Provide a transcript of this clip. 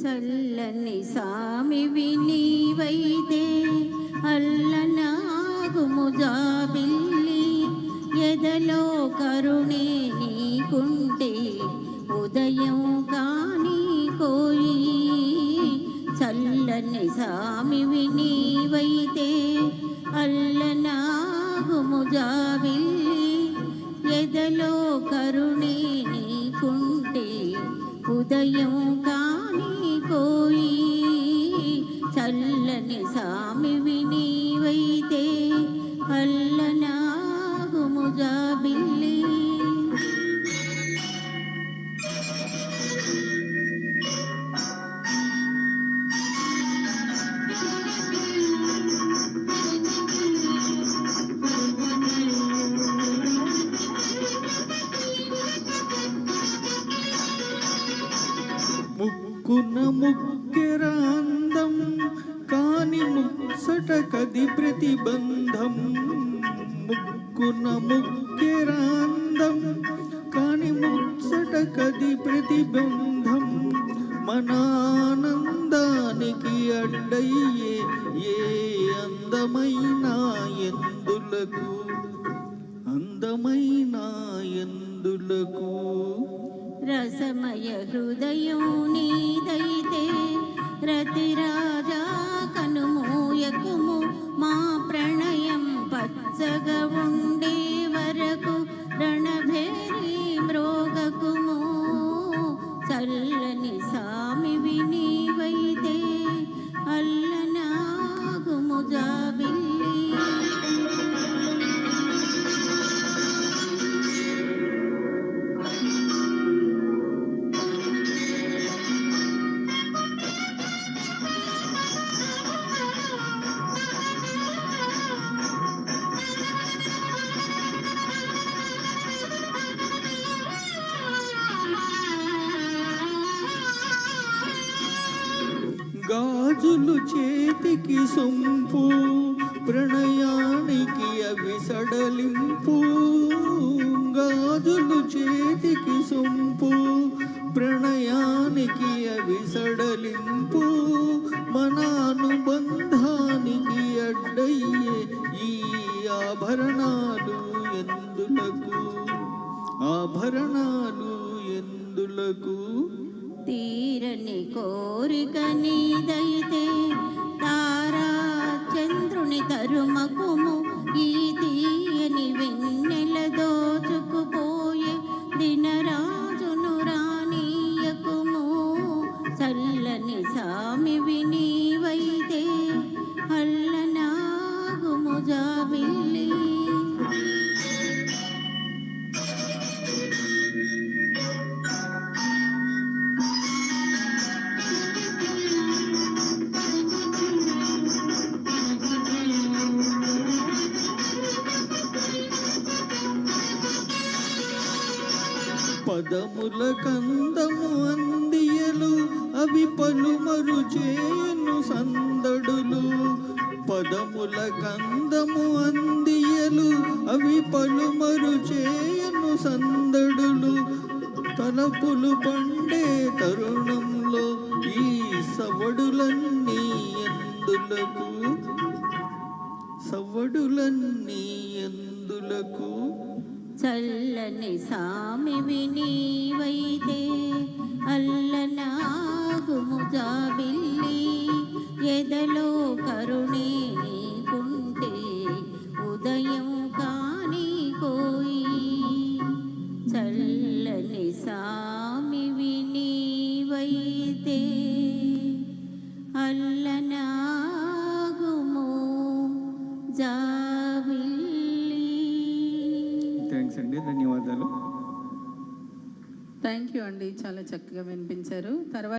చల్లని సామివి నీవైతే అల్లనాగుము జాబిల్లి ఎదలో కరుణే నీకుంటే ఉదయం కాని కోయి చల్లని సామివి నీవైతే అల్లనాగుము జాబిల్లి ఎదలో కరుణే నీకుంటే ఉదయం కాని కోయి చల్లని సామివి నీవైతే అల్లనాగుము జాబిల్లి. ముక్కున ముక్కెరాందం కాని ముక్సట కది ప్రతిబంధం. ముక్కున ముక్కెరాందం కాని ముక్సట కది ప్రతిబంధం. మన ఆనందానికి అడ్డయ్యే ఏ అందమైన ఎందులకు అందమైన ఎందులకు. రసమయ హృదయం నీదైతే రతిరాజా కనుమూయకుము మా ప్రణయం పచ్చగా ఉండే వరకు రణభేరి మ్రోగకుము చల్లని సామివి నీవైతే అల్లనాగుము జాబిల్లి. గాజులు చేతికి సొంపు ప్రణయానికి అవి సడలింపు. గాజులు చేతికి సొంపు ప్రణయానికి అవి సడలింపు. మన అనుబంధానికి అడ్డయ్యే ఈ ఆభరణాలు ఎందులకు ఆభరణాలు ఎందులకు. తీరని కోరిక నీదైతే తారా చంద్రుని తరుమకుము ఈ తీయని వెన్నెల దోచుకుపోయే దినరాజును రానీయకుము చల్లని సామివి నీవైతే అల్లనాగుము జాబిల్లి. పదముల కందము అందియలు అవి పలుమరు చేయను సందడులు. పదముల కందము అందియలు అవి పలుమరు చేయను సందడులు. తలపులు పండే తరుణంలో ఈ సవడులన్నీ ఎందులకు సవడులన్నీ ఎందులకు. చల్లని సామివి నీవైతే అల్లనాగుము జాబిల్లి ఎదలో కరుణే నీకుంటే ఉదయం కాని కోయి చల్లని సామివి నీవైతే అల్లనాగుము జాబిల్లి. థ్యాంక్స్ అండి, ధన్యవాదాలు. థ్యాంక్ యూ అండి, చాలా చక్కగా వినిపించారు. తర్వాత